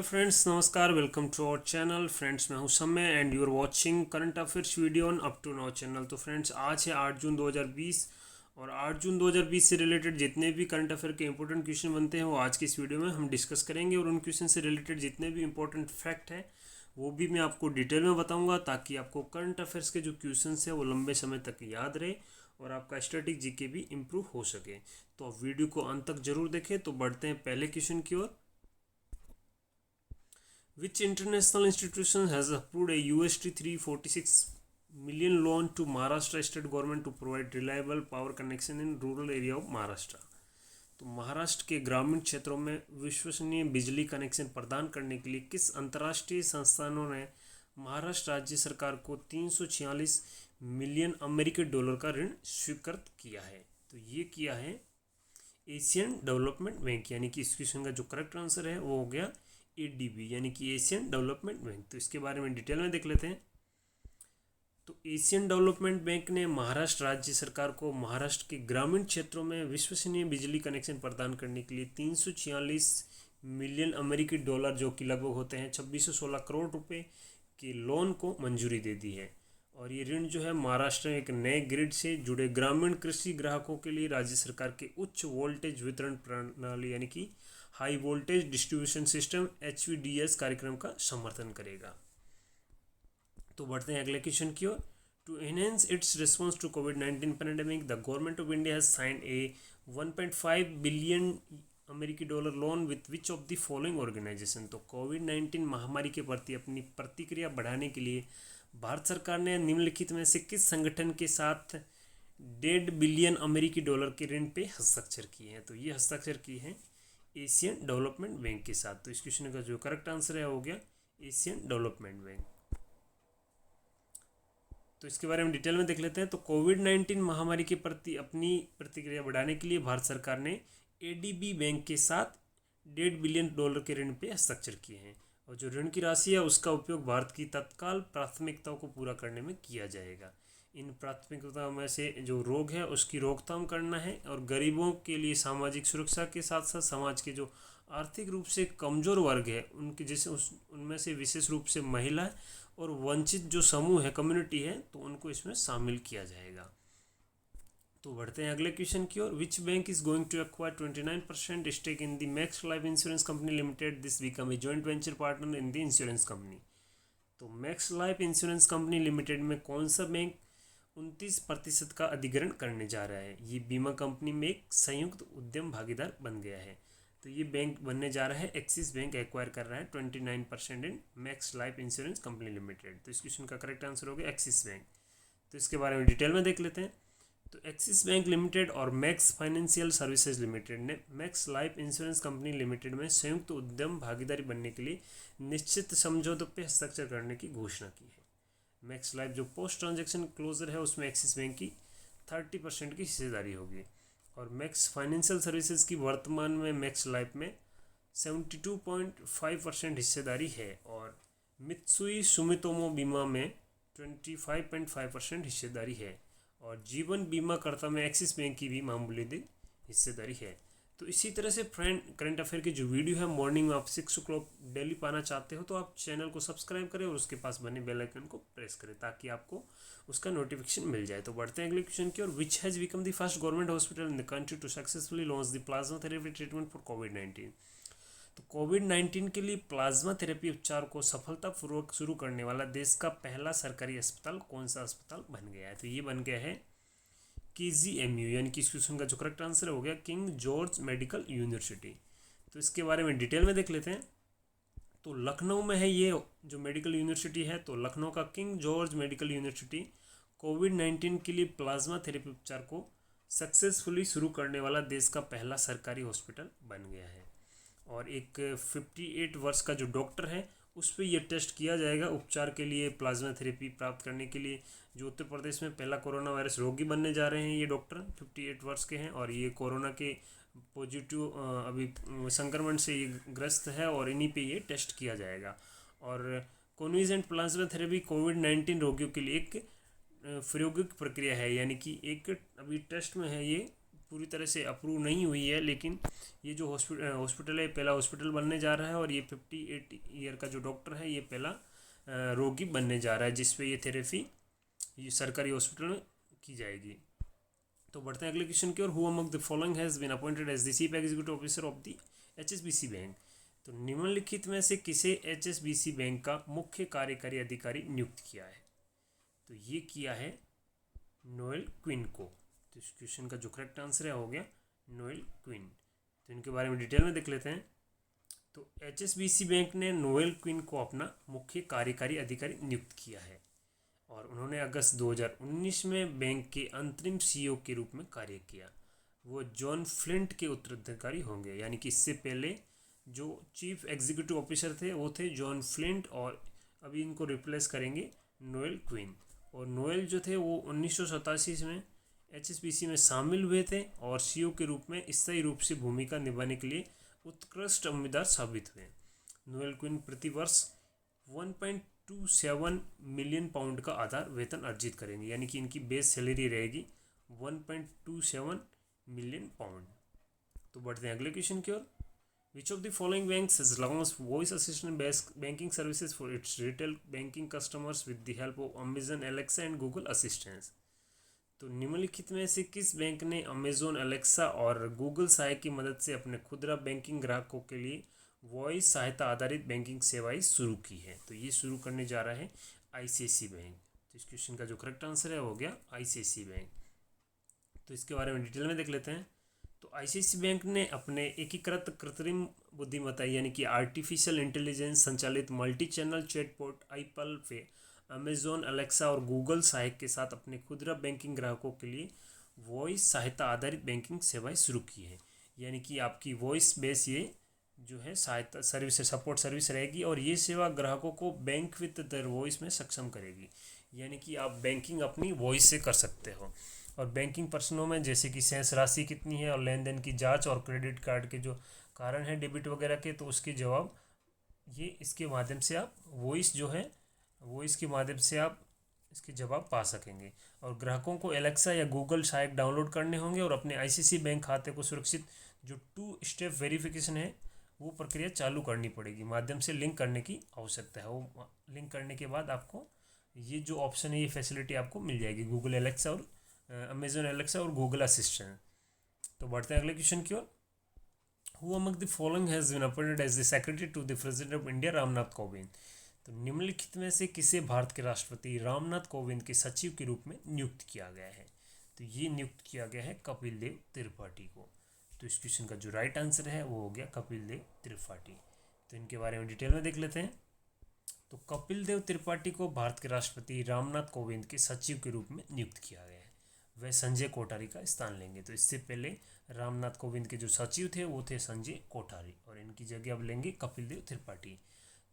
Hello friends, नमस्कार। Welcome to our channel. Friends, मैं हूं Samay and you are watching current affairs video on up to now channel. तो friends, आज है 8 जून 2020 और 8 जून 2020 से रिलेटेड जितने भी करंट अफेयर के इंपॉर्टेंट क्वेश्चन बनते हैं वो आज की इस वीडियो में हम डिस्कस करेंगे। और उन क्वेश्चन से रिलेटेड जितने भी इंपॉर्टेंट फैक्ट है वो भी मैं आपको डिटेल में बताऊँगा, ताकि आपको करंट अफेयर्स के जो क्वेश्चन है वो लंबे समय तक याद रहे और आपका स्टैटिक जीके भी इम्प्रूव हो सके। तो आप वीडियो को अंत तक जरूर देखें। तो बढ़ते हैं पहले क्वेश्चन की ओर। Which international institution has approved a USD 346 million loan to Maharashtra state government to provide reliable power connection in rural area of Maharashtra? तो महाराष्ट्र के ग्रामीण क्षेत्रों में विश्वसनीय बिजली कनेक्शन प्रदान करने के लिए किस अंतर्राष्ट्रीय संस्थानों ने महाराष्ट्र राज्य सरकार को 346 मिलियन अमेरिकी डॉलर का ऋण स्वीकृत किया है? तो ये किया है एशियन डेवलपमेंट बैंक, यानी कि इस क्वेश्चन का जो करेक्ट आंसर है वो हो गया ADB, यानी कि एशियन डेवलपमेंट बैंक। तो इसके बारे में डिटेल में देख लेते हैं। तो एशियन डेवलपमेंट बैंक ने महाराष्ट्र राज्य सरकार को महाराष्ट्र के ग्रामीण क्षेत्रों में विश्वसनीय बिजली कनेक्शन प्रदान करने के लिए 346 मिलियन अमेरिकी डॉलर, जो कि लगभग होते हैं 2616 करोड़ रुपए के लोन को मंजूरी दे दी है। और ये ऋण जो है महाराष्ट्र में एक नए ग्रिड से जुड़े ग्रामीण कृषि ग्राहकों के लिए राज्य सरकार के उच्च वोल्टेज वितरण प्रणाली, यानी कि high voltage distribution system HVDS कार्यक्रम का समर्थन करेगा। तो बढ़ते हैं अगले क्वेश्चन की ओर। To enhance its response to कोविड-19 pandemic, the government of India has signed a 1.5 billion अमेरिकी dollar loan with which of the following organisation? तो कोविड-19 महामारी के प्रति अपनी प्रतिक्रिया बढ़ाने के लिए भारत सरकार ने निम्नलिखित में से किस संगठन के साथ 1.5 बिलियन अमेरिकी डॉलर के ऋण पे हस्ताक्षर किए हैं? तो ये हस्ताक्षर किए हैं एशियन डेवलपमेंट बैंक के साथ। तो इस क्वेश्चन का जो करेक्ट आंसर है हो गया एशियन डेवलपमेंट बैंक। तो इसके बारे में डिटेल में देख लेते हैं। तो कोविड-19 महामारी के प्रति अपनी प्रतिक्रिया बढ़ाने के लिए भारत सरकार ने ADB बैंक के साथ 1.5 बिलियन डॉलर के ऋण पे हस्ताक्षर किए हैं। और जो ऋण की राशि है उसका उपयोग भारत की तत्काल प्राथमिकताओं को पूरा करने में किया जाएगा। इन प्राथमिकताओं में से जो रोग है उसकी रोकथाम करना है और गरीबों के लिए सामाजिक सुरक्षा के साथ साथ समाज के जो आर्थिक रूप से कमज़ोर वर्ग है उनके जैसे उनमें से विशेष रूप से महिला और वंचित जो समूह है, कम्युनिटी है, तो उनको इसमें शामिल किया जाएगा। तो बढ़ते हैं अगले क्वेश्चन की ओर। Which bank is going to acquire 29% stake in the Max Life insurance company limited, this become a joint venture partner in the insurance company? तो Max Life insurance company limited में कौन सा बैंक 29% का अधिग्रहण करने जा रहा है? ये बीमा कंपनी में एक संयुक्त उद्यम भागीदार बन गया है। तो ये बैंक बनने जा रहा है, एक्सिस बैंक एक्वायर कर रहा है 29% in Max Life insurance company limited. तो इस क्वेश्चन का करेक्ट आंसर हो गया एक्सिस बैंक। तो इसके बारे में डिटेल में देख लेते हैं। तो एक्सिस बैंक लिमिटेड और मैक्स फाइनेंशियल सर्विसेज लिमिटेड ने max Life insurance company limited में संयुक्त उद्यम भागीदारी बनने के लिए निश्चित समझौतों पर हस्ताक्षर करने की घोषणा की है। मैक्स लाइफ जो पोस्ट ट्रांजैक्शन क्लोजर है उसमें एक्सिस बैंक की 30% की हिस्सेदारी होगी और मैक्स फाइनेंशियल सर्विसेज की वर्तमान में मैक्स लाइफ में 72.5% हिस्सेदारी है और मित्सुई सुमितोमो बीमा में 25.5% हिस्सेदारी है और जीवन बीमा कर्ता में एक्सिस बैंक की भी मामूली हिस्सेदारी है। तो इसी तरह से फ्रेंड, करंट अफेयर की जो वीडियो है मॉर्निंग में आप 6 o'clock डेली पाना चाहते हो तो आप चैनल को सब्सक्राइब करें और उसके पास बने बेल आइकन को प्रेस करें ताकि आपको उसका नोटिफिकेशन मिल जाए। तो बढ़ते हैं अगले क्वेश्चन की और। Which has become the first government hospital in the country to successfully launch the plasma therapy treatment for कोविड-19? तो कोविड-19 के लिए प्लाज्मा थेरेपी उपचार को सफलतापूर्वक शुरू करने वाला देश का पहला सरकारी अस्पताल कौन सा अस्पताल बन गया है? तो ये बन गया है KGMU, यानी कि इस क्वेश्चन का जो करेक्ट आंसर हो गया किंग जॉर्ज मेडिकल यूनिवर्सिटी। तो इसके बारे में डिटेल में देख लेते हैं। तो लखनऊ में है ये जो मेडिकल यूनिवर्सिटी है। तो लखनऊ का किंग जॉर्ज मेडिकल यूनिवर्सिटी कोविड-19 के लिए प्लाज्मा थेरेपी उपचार को सक्सेसफुली शुरू करने वाला देश का पहला सरकारी हॉस्पिटल बन गया है। और एक 58 वर्ष का जो डॉक्टर है उस पर यह टेस्ट किया जाएगा उपचार के लिए प्लाज्मा थेरेपी प्राप्त करने के लिए। जो उत्तर प्रदेश में पहला कोरोना वायरस रोगी बनने जा रहे हैं ये डॉक्टर 58 वर्ष के हैं और ये कोरोना के पॉजिटिव अभी संक्रमण से ये ग्रस्त है और इन्हीं पे ये टेस्ट किया जाएगा। और कॉन्विजेंट प्लाज्मा थेरेपी कोविड-19 रोगियों के लिए एक प्रायोगिक प्रक्रिया है, यानी कि एक अभी टेस्ट में है ये पूरी तरह से अप्रूव नहीं हुई है, लेकिन ये जो हॉस्पिटल है पहला हॉस्पिटल बनने जा रहा है और ये 58 ईयर का जो डॉक्टर है ये पहला रोगी बनने जा रहा है जिस पे ये थेरेपी ये सरकारी हॉस्पिटल में की जाएगी। तो बढ़ते हैं अगले क्वेश्चन की ओर। Who among the following has been appointed as the chief executive officer of the HSBC bank. तो निम्नलिखित में से किसे HSBC बैंक का मुख्य कार्यकारी अधिकारी नियुक्त किया है? तो ये किया है नोएल क्विन को। तो इस क्वेश्चन का जो करेक्ट आंसर है हो गया नोएल क्विन। तो इनके बारे में डिटेल में देख लेते हैं। तो HSBC बैंक ने नोएल क्विन को अपना मुख्य कार्यकारी अधिकारी नियुक्त किया है और उन्होंने अगस्त 2019 में बैंक के अंतरिम CEO के रूप में कार्य किया। वो जॉन फ्लिंट के उत्तराधिकारी होंगे, यानी कि इससे पहले जो चीफ एग्जीक्यूटिव ऑफिसर थे वो थे जॉन फ्लिंट और अभी इनको रिप्लेस करेंगे नोएल क्विन। और नोएल जो थे वो 1987 में HSBC में शामिल हुए थे और CEO के रूप में स्थायी रूप से भूमिका निभाने के लिए उत्कृष्ट उम्मीदवार साबित हुए। नोएल क्विन प्रतिवर्ष 1.27 मिलियन पाउंड का आधार वेतन अर्जित करेंगे, यानी कि इनकी बेस सैलरी रहेगी 1.27 मिलियन पाउंड। तो बढ़ते हैं अगले क्वेश्चन की ओर। Which of the following banks has launched voice assistant banking services for its retail banking customers with the help of Amazon Alexa and Google assistant. तो निम्नलिखित में से किस बैंक ने अमेजोन एलेक्सा और गूगल सहायक की मदद से अपने खुदरा बैंकिंग ग्राहकों के लिए वॉइस सहायता आधारित बैंकिंग सेवाएं शुरू की है? तो ये शुरू करने जा रहा है ICICI बैंक। तो इस क्वेश्चन का जो करेक्ट आंसर है हो गया ICICI बैंक। तो इसके बारे में डिटेल में देख लेते हैं। तो ICICI बैंक ने अपने एकीकृत कृत्रिम बुद्धिमत्ता यानी कि आर्टिफिशियल इंटेलिजेंस संचालित मल्टी चैनल चैटबॉट आईपल पे अमेजोन एलेक्सा और गूगल सहायक के साथ अपने खुदरा बैंकिंग ग्राहकों के लिए वॉइस सहायता आधारित बैंकिंग सेवाएं शुरू की है। यानी कि आपकी वॉइस बेस ये जो है सहायता सर्विस सपोर्ट सर्विस रहेगी और ये सेवा ग्राहकों को बैंक विद देयर वॉइस में सक्षम करेगी। यानी कि आप बैंकिंग अपनी वॉइस से कर सकते हो और बैंकिंग प्रश्नों में जैसे कि शेष राशि कितनी है और लेन देन की जांच और क्रेडिट कार्ड के जो कारण है डेबिट वगैरह के, तो उसके जवाब ये इसके माध्यम से आप वॉइस जो है वॉइस के माध्यम से आप इसके जवाब पा सकेंगे। और ग्राहकों को एलेक्सा या गूगल सहायक डाउनलोड करने होंगे और अपने ICICI बैंक खाते को सुरक्षित जो 2 स्टेप वेरिफिकेशन है वो प्रक्रिया चालू करनी पड़ेगी, माध्यम से लिंक करने की आवश्यकता है। वो लिंक करने के बाद आपको ये जो ऑप्शन है ये फैसिलिटी आपको मिल जाएगी गूगल एलेक्सा और अमेजोन एलेक्सा और गूगल असिस्टेंट। तो बढ़ते हैं अगले क्वेश्चन की ओर। Who among the following has been appointed as the secretary to the president of India Ramnath Kovind. तो निम्नलिखित में से किसे भारत के राष्ट्रपति रामनाथ कोविंद के सचिव के रूप में नियुक्त किया गया है? तो ये नियुक्त किया गया है कपिल देव त्रिपाठी को। तो इस क्वेश्चन का जो राइट आंसर है वो हो गया कपिल देव त्रिपाठी। तो इनके बारे में डिटेल में देख लेते हैं। तो कपिल देव त्रिपाठी को भारत के राष्ट्रपति रामनाथ कोविंद के सचिव के रूप में नियुक्त किया गया है। वह संजय कोठारी का स्थान लेंगे। तो इससे पहले रामनाथ कोविंद के जो सचिव थे वो थे संजय कोठारी और इनकी जगह अब लेंगे कपिल देव त्रिपाठी।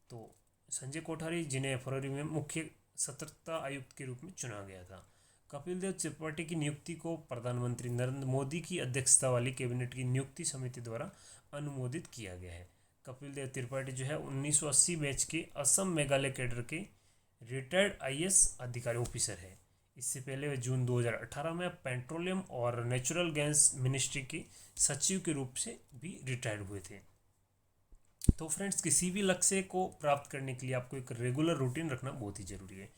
तो संजय कोठारी जिन्हें फरवरी में मुख्य सतर्कता आयुक्त के रूप में चुना गया था। कपिल देव त्रिपाठी की नियुक्ति को प्रधानमंत्री नरेंद्र मोदी की अध्यक्षता वाली कैबिनेट की नियुक्ति समिति द्वारा अनुमोदित किया गया है। कपिल देव त्रिपाठी जो है 1980 बैच के असम मेघालय कैडर के रिटायर्ड IAS अधिकारी ऑफिसर है। इससे पहले वे जून 2018 में पेट्रोलियम और नेचुरल गैस मिनिस्ट्री के सचिव के रूप से भी रिटायर्ड हुए थे। तो फ्रेंड्स, किसी भी लक्ष्य को प्राप्त करने के लिए आपको एक रेगुलर रूटीन रखना बहुत ही ज़रूरी है।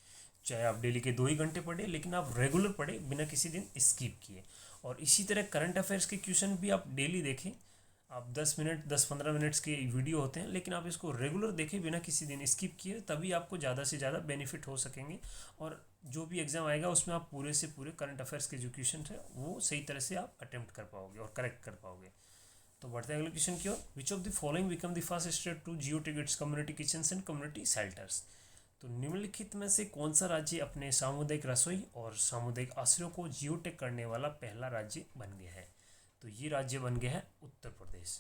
चाहे आप डेली के 2 ही घंटे पढ़े, लेकिन आप रेगुलर पढ़े बिना किसी दिन स्किप किए। और इसी तरह करंट अफेयर्स के क्वेश्चन भी आप डेली देखें। आप 10-15 मिनट्स के वीडियो होते हैं, लेकिन आप इसको रेगुलर देखें बिना किसी दिन स्किप किए, तभी आपको ज़्यादा से ज़्यादा बेनिफिट हो सकेंगे। और जो भी एग्ज़ाम आएगा उसमें आप पूरे से पूरे करंट अफेयर्स के जो क्वेश्चन है वो सही तरह से आप अटेम्प्ट कर पाओगे और करेक्ट कर पाओगे। तो बढ़ते हैं अगले क्वेश्चन की ओर। Which of the following become the first state to geo tickets community kitchens and community shelters. तो निम्नलिखित में से कौन सा राज्य अपने सामुदायिक रसोई और सामुदायिक आश्रयों को जियो टैग करने वाला पहला राज्य बन गया है? तो ये राज्य बन गया है उत्तर प्रदेश।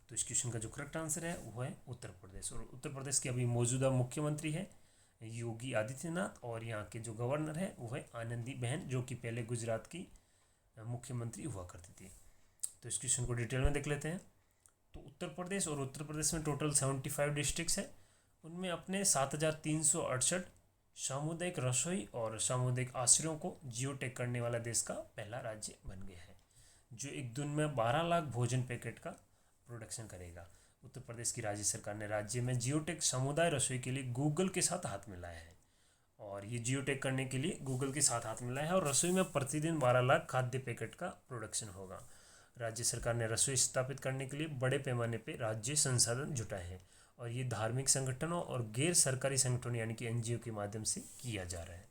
तो इस क्वेश्चन का जो करेक्ट आंसर है वो है उत्तर प्रदेश। और उत्तर प्रदेश के अभी मौजूदा मुख्यमंत्री है योगी आदित्यनाथ और यहाँ के जो गवर्नर है वो है आनंदीबेन, जो कि पहले गुजरात की मुख्यमंत्री हुआ करती थी। तो इस क्वेश्चन को डिटेल में देख लेते हैं। तो उत्तर प्रदेश में टोटल 75 डिस्ट्रिक्ट्स हैं। उनमें अपने 7,368 सामुदायिक रसोई और सामुदायिक आश्रयों को जियो टैग करने वाला देश का पहला राज्य बन गया है। जो एक दिन में 12 लाख भोजन पैकेट का प्रोडक्शन करेगा। उत्तर प्रदेश की राज्य सरकार ने राज्य में जियोटेक समुदाय रसोई के लिए गूगल के साथ हाथ मिलाया है, और ये जियोटेक करने के लिए गूगल के साथ हाथ मिलाया है, और रसोई में प्रतिदिन 12 लाख खाद्य पैकेट का प्रोडक्शन होगा। राज्य सरकार ने रसोई स्थापित करने के लिए बड़े पैमाने पर राज्य संसाधन जुटाए हैं, और ये धार्मिक संगठनों और गैर सरकारी संगठनों यानी कि एनजीओ के माध्यम से किया जा रहा है।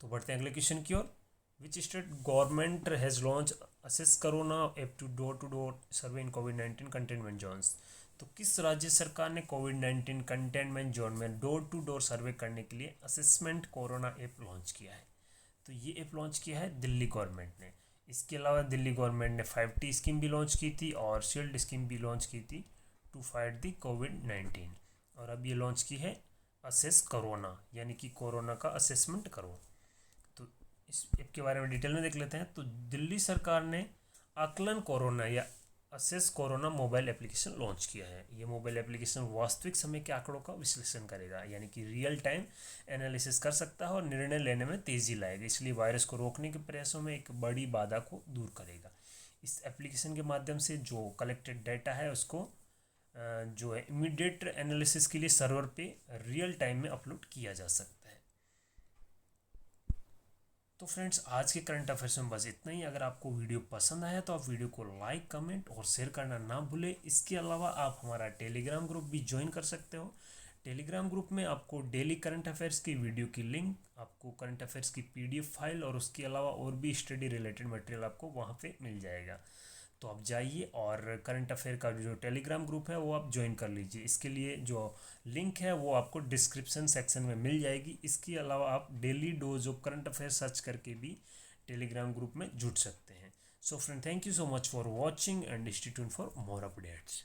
तो बढ़ते हैं अगले क्वेश्चन की ओर। Which state government has launch assess corona app to door survey in कोविड-19 कंटेनमेंट जोन्स। तो किस राज्य सरकार ने कोविड-19 कंटेनमेंट जोन में डोर टू डोर सर्वे करने के लिए असेसमेंट कोरोना ऐप लॉन्च किया है? तो ये ऐप लॉन्च किया है दिल्ली गवर्नमेंट ने। इसके अलावा दिल्ली गवर्नमेंट ने 5T स्कीम भी लॉन्च की थी और शील्ड स्कीम भी लॉन्च की थी टू फाइट दी कोविड-19, और अब ये लॉन्च की है असेस कोरोना, यानी कि कोरोना का असेसमेंट करो। तो इस ऐप के बारे में डिटेल में देख लेते हैं। तो दिल्ली सरकार ने आकलन कोरोना या assess corona mobile application launch किया है। ये मोबाइल एप्लीकेशन वास्तविक समय के आंकड़ों का विश्लेषण करेगा, यानी कि रियल टाइम एनालिसिस कर सकता है और निर्णय लेने में तेज़ी लाएगा, इसलिए वायरस को रोकने के प्रयासों में एक बड़ी बाधा को दूर करेगा। इस एप्लीकेशन के माध्यम से जो कलेक्टेड डाटा है उसको जो है इमीडिएट एनालिसिस के लिए सर्वर पे रियल टाइम में अपलोड किया जा सकता है। तो फ्रेंड्स, आज के करंट अफेयर्स में बस इतना ही। अगर आपको वीडियो पसंद आया तो आप वीडियो को लाइक, कमेंट और शेयर करना ना भूलें। इसके अलावा आप हमारा टेलीग्राम ग्रुप भी ज्वाइन कर सकते हो। टेलीग्राम ग्रुप में आपको डेली करंट अफेयर्स की वीडियो की लिंक, आपको करंट अफेयर्स की PDF फाइल और उसके अलावा और भी स्टडी रिलेटेड मटेरियल आपको वहाँ पे मिल जाएगा। तो आप जाइए और करंट अफेयर का जो टेलीग्राम ग्रुप है वो आप ज्वाइन कर लीजिए। इसके लिए जो लिंक है वो आपको डिस्क्रिप्शन सेक्शन में मिल जाएगी। इसके अलावा आप daily dose of current affair search करके भी टेलीग्राम ग्रुप में जुड़ सकते हैं। So friend, thank you so much for watching and stay tuned for more updates.